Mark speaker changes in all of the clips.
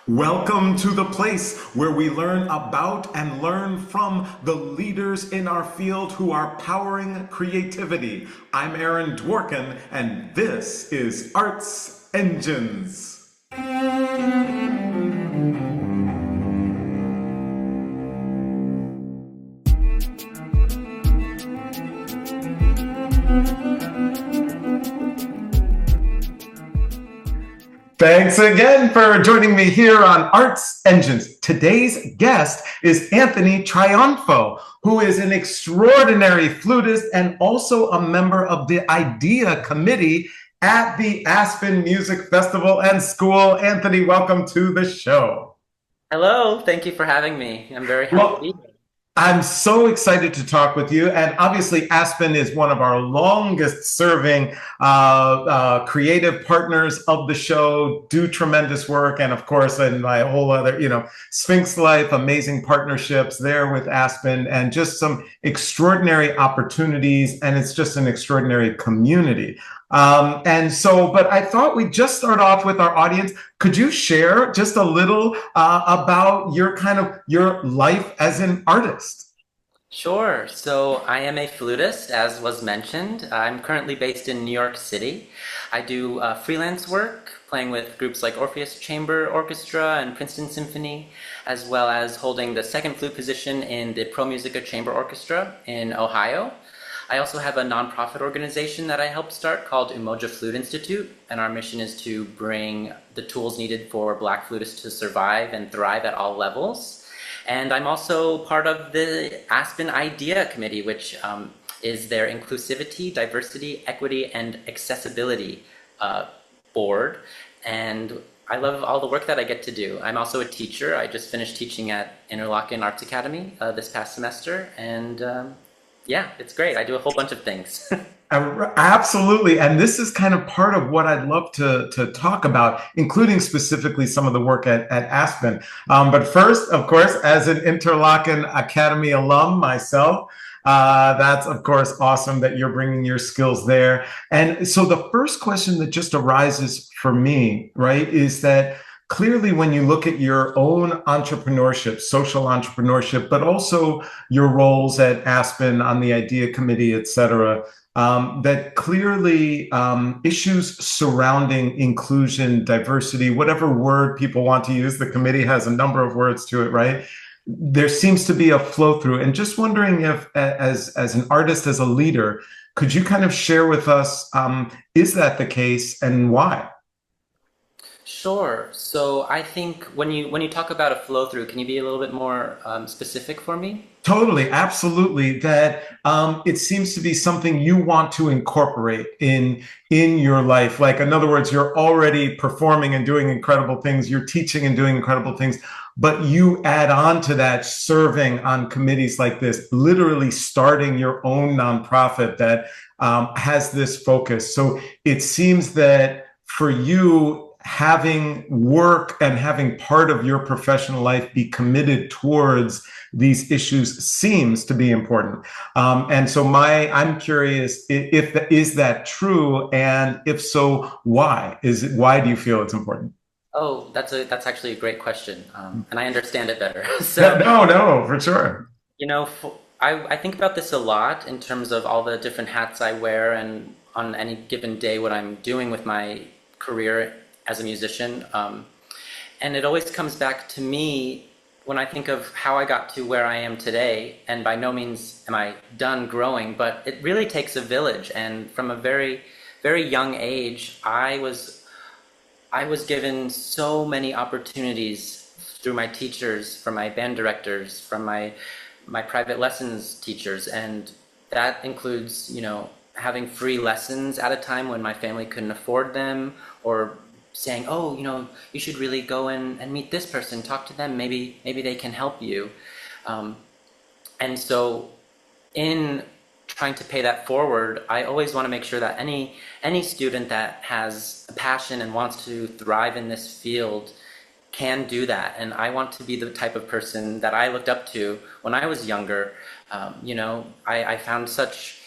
Speaker 1: Welcome to the place where we learn about and learn from the leaders in our field who are powering creativity. I'm Aaron Dworkin, and this is Arts Engines. Thanks again for joining me here on Arts Engines. Today's guest is Anthony Trionfo, who is an extraordinary flutist and also a member of the Idea Committee at the Aspen Music Festival and School. Anthony, welcome to the show.
Speaker 2: Hello, thank you for having me. I'm very happy to
Speaker 1: Well,
Speaker 2: be here.
Speaker 1: I'm so excited to talk with you. And obviously, Aspen is one of our longest serving creative partners of the show, do tremendous work. And of course, in my whole other, Sphinx Life, amazing partnerships there with Aspen and just some extraordinary opportunities. And it's just an extraordinary community. But I thought we'd just start off with our audience. Could you share just a little about your life as an artist?
Speaker 2: Sure. So I am a flutist, as was mentioned. I'm currently based in New York City. I do freelance work, playing with groups like Orpheus Chamber Orchestra and Princeton Symphony, as well as holding the second flute position in the Pro Musica Chamber Orchestra in Ohio. I also have a nonprofit organization that I helped start called Umoja Flute Institute, and our mission is to bring the tools needed for Black flutists to survive and thrive at all levels. And I'm also part of the Aspen Idea Committee, which is their inclusivity, diversity, equity, and accessibility board. And I love all the work that I get to do. I'm also a teacher. I just finished teaching at Interlochen Arts Academy this past semester, and yeah, it's great. I do a whole bunch of things.
Speaker 1: Absolutely. And this is kind of part of what I'd love to talk about, including specifically some of the work at Aspen. But first, of course, as an Interlochen Academy alum myself, that's, of course, awesome that you're bringing your skills there. And so the first question that just arises for me, right, is that clearly when you look at your own entrepreneurship, social entrepreneurship, but also your roles at Aspen on the Idea Committee, et cetera, that clearly issues surrounding inclusion, diversity, whatever word people want to use, the committee has a number of words to it, right? There seems to be a flow through. And just wondering if, as an artist, as a leader, could you kind of share with us, is that the case and why?
Speaker 2: Sure. So I think when you talk about a flow through, can you be a little bit more specific for me?
Speaker 1: Totally, absolutely. That it seems to be something you want to incorporate in your life. Like, in other words, you're already performing and doing incredible things. You're teaching and doing incredible things, but you add on to that, serving on committees like this, literally starting your own nonprofit that has this focus. So it seems that for you, having work and having part of your professional life be committed towards these issues seems to be important. And so I'm curious if is that true, and if so, why do you feel it's important?
Speaker 2: Oh, that's actually a great question, and I understand it better.
Speaker 1: Yeah,
Speaker 2: So,
Speaker 1: no, for sure.
Speaker 2: I think about this a lot in terms of all the different hats I wear, and on any given day, what I'm doing with my career as a musician. And it always comes back to me when I think of how I got to where I am today. And by no means am I done growing, but it really takes a village. And from a very, very young age, I was given so many opportunities through my teachers, from my band directors, from my private lessons teachers, and that includes, having free lessons at a time when my family couldn't afford them, or saying, oh, you should really go and meet this person, talk to them, maybe they can help you. Um, and so in trying to pay that forward, I always want to make sure that any student that has a passion and wants to thrive in this field can do that. And I want to be the type of person that I looked up to when I was younger. I found such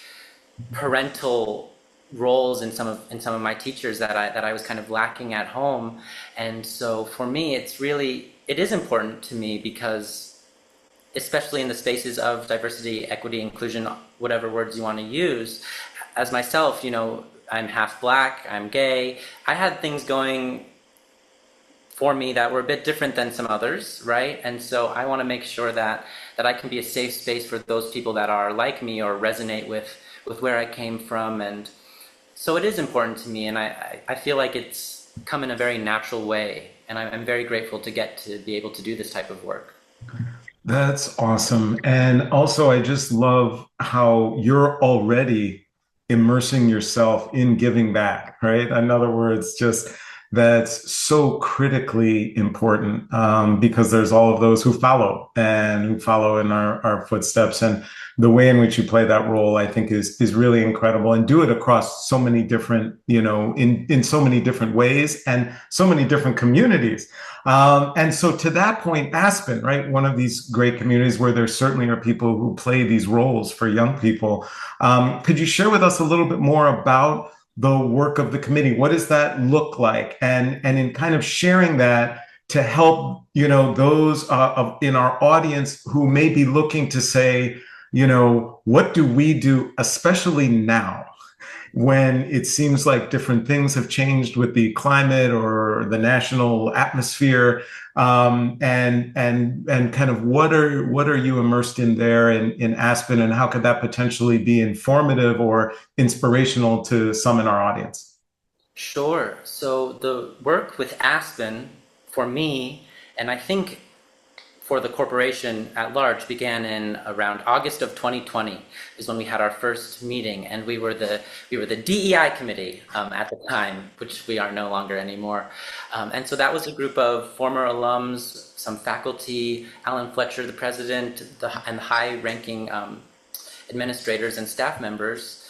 Speaker 2: parental roles in some of my teachers that I was kind of lacking at home. And so for me, it is important to me because especially in the spaces of diversity, equity, inclusion, whatever words you want to use, as myself, I'm half black, I'm gay. I had things going for me that were a bit different than some others, right? And so I want to make sure that I can be a safe space for those people that are like me or resonate with where I came from. And so it is important to me, and I feel like it's come in a very natural way, and I'm very grateful to get to be able to do this type of work.
Speaker 1: That's awesome. And also, I just love how you're already immersing yourself in giving back, right? In other words, just that's so critically important because there's all of those who follow and who follow in our footsteps. And the way in which you play that role, I think, is really incredible and do it across so many different, in so many different ways and so many different communities. And so to that point, Aspen, right, one of these great communities where there certainly are people who play these roles for young people. Could you share with us a little bit more about the work of the committee? What does that look like? And in kind of sharing that to help, those in our audience who may be looking to say, what do we do, especially now? When it seems like different things have changed with the climate or the national atmosphere, and kind of what are you immersed in there in Aspen, and how could that potentially be informative or inspirational to some in our audience?
Speaker 2: Sure. So the work with Aspen for me, and I think for the corporation at large, began in around August of 2020 is when we had our first meeting, and we were the DEI committee at the time, which we are no longer anymore. And so that was a group of former alums, some faculty, Alan Fletcher, the president, and the high-ranking administrators and staff members.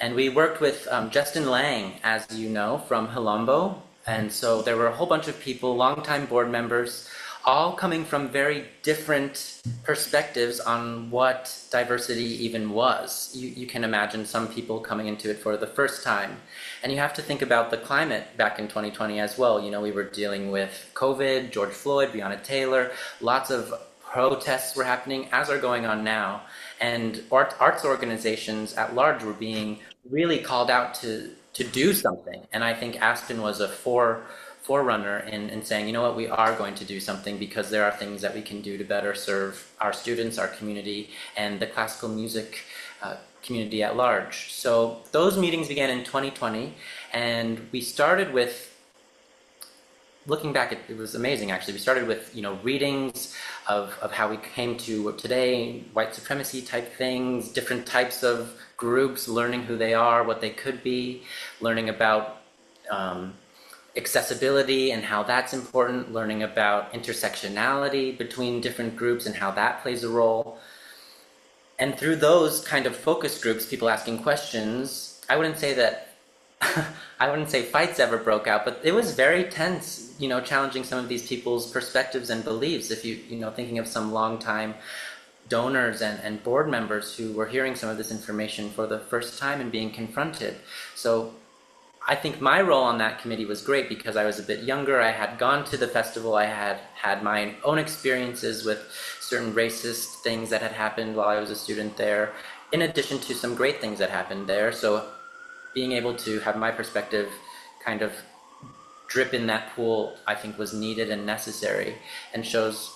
Speaker 2: And we worked with Justin Lang, as you know, from Hilombo. And so there were a whole bunch of people, longtime board members, all coming from very different perspectives on what diversity even was. You can imagine some people coming into it for the first time. And you have to think about the climate back in 2020 as well. We were dealing with COVID, George Floyd, Breonna Taylor, lots of protests were happening, as are going on now. And arts organizations at large were being really called out to do something. And I think Aspen was a forerunner in saying, you know what, we are going to do something because there are things that we can do to better serve our students, our community, and the classical music community at large. So those meetings began in 2020, and we started with, looking back, it was amazing actually. We started with readings of how we came to today, white supremacy type things, different types of groups, learning who they are, what they could be, learning about accessibility and how that's important, learning about intersectionality between different groups and how that plays a role. And through those kind of focus groups, people asking questions, I wouldn't say that I wouldn't say fights ever broke out, but it was very tense, challenging some of these people's perspectives and beliefs. If thinking of some longtime donors and board members who were hearing some of this information for the first time and being confronted. So I think my role on that committee was great because I was a bit younger. I had gone to the festival. I had had my own experiences with certain racist things that had happened while I was a student there, in addition to some great things that happened there. So being able to have my perspective kind of drip in that pool, I think was needed and necessary, and shows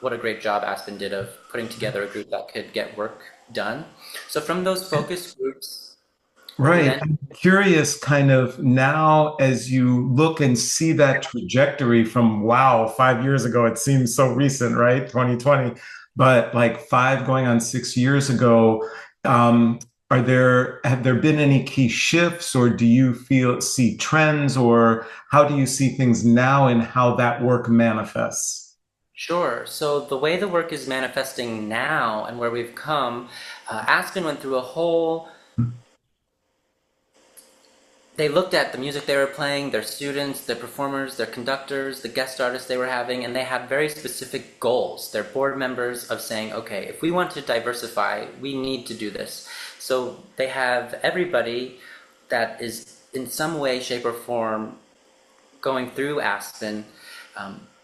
Speaker 2: what a great job Aspen did of putting together a group that could get work done. So from those focus groups, we
Speaker 1: Right.
Speaker 2: then
Speaker 1: I'm curious, kind of now as you look and see that trajectory from, wow, 5 years ago, it seems so recent, right? 2020, but like 5 going on 6 years ago, um, have there been any key shifts, or do you see trends, or how do you see things now and how that work manifests?
Speaker 2: Sure. So the way the work is manifesting now and where we've come, Aspen went through a whole. They looked at the music they were playing, their students, their performers, their conductors, the guest artists they were having, and they had very specific goals. They're board members of saying, okay, if we want to diversify, we need to do this. So they have everybody that is in some way, shape, or form going through Aspen,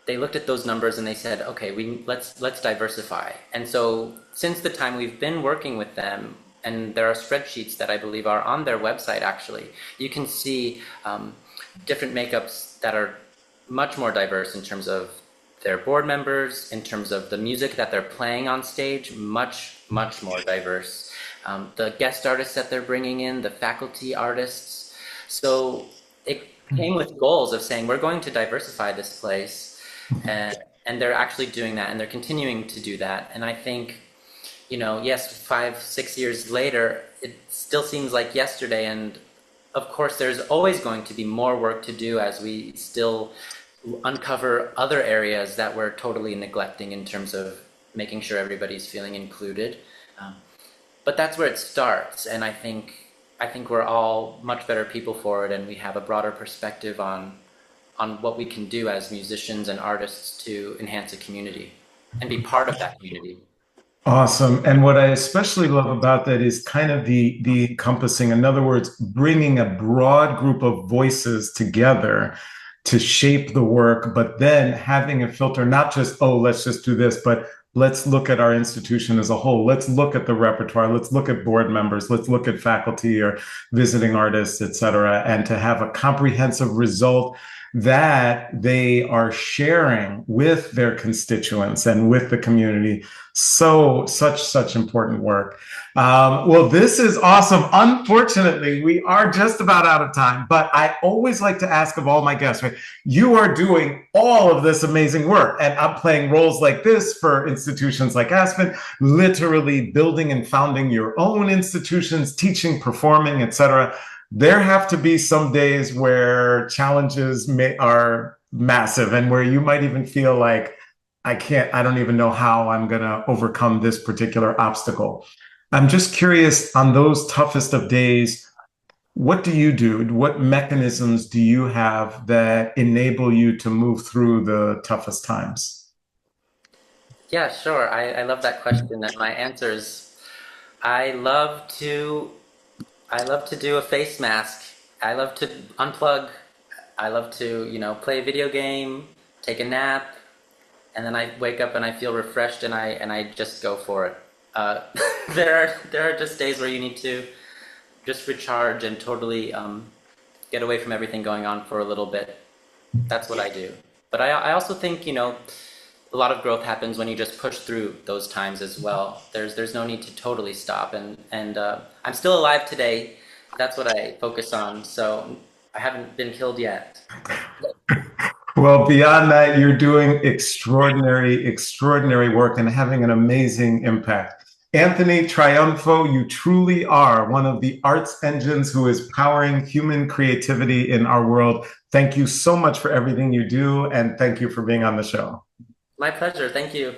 Speaker 2: they looked at those numbers and they said, okay, let's diversify. And so since the time we've been working with them, and there are spreadsheets that I believe are on their website actually, you can see different makeups that are much more diverse in terms of their board members, in terms of the music that they're playing on stage, much more diverse. The guest artists that they're bringing in, the faculty artists. So it came with goals of saying, we're going to diversify this place. And, and they're actually doing that, and they're continuing to do that. And I think, yes, 5, 6 years later, it still seems like yesterday. And of course, there's always going to be more work to do as we still uncover other areas that we're totally neglecting in terms of making sure everybody's feeling included. But that's where it starts, and I think we're all much better people for it, and we have a broader perspective on what we can do as musicians and artists to enhance a community and be part of that community.
Speaker 1: Awesome. And what I especially love about that is kind of the encompassing, in other words, bringing a broad group of voices together to shape the work, but then having a filter, not just, oh, let's just do this, but let's look at our institution as a whole. Let's look at the repertoire. Let's look at board members. Let's look at faculty or visiting artists, et cetera, and to have a comprehensive result that they are sharing with their constituents and with the community. Such important work. Well, this is awesome. Unfortunately, we are just about out of time, but I always like to ask of all my guests, right? You are doing all of this amazing work, and I'm playing roles like this for institutions like Aspen, literally building and founding your own institutions, teaching, performing, etc. There have to be some days where challenges are massive and where you might even feel like, I don't even know how I'm going to overcome this particular obstacle. I'm just curious, on those toughest of days, what do you do? What mechanisms do you have that enable you to move through the toughest times?
Speaker 2: Yeah, sure. I love that question, and my answer is I love to I love to do a face mask. I love to unplug. I love to, play a video game, take a nap, and then I wake up and I feel refreshed, and I just go for it. Uh, there are just days where you need to just recharge and totally get away from everything going on for a little bit. That's what I do. But I also think, a lot of growth happens when you just push through those times as well. There's no need to totally stop, and I'm still alive today. That's what I focus on. So I haven't been killed yet.
Speaker 1: Well, beyond that, you're doing extraordinary work and having an amazing impact. Anthony Trionfo, you truly are one of the arts engines who is powering human creativity in our world. Thank you so much for everything you do, and thank you for being on the show.
Speaker 2: My pleasure. Thank you.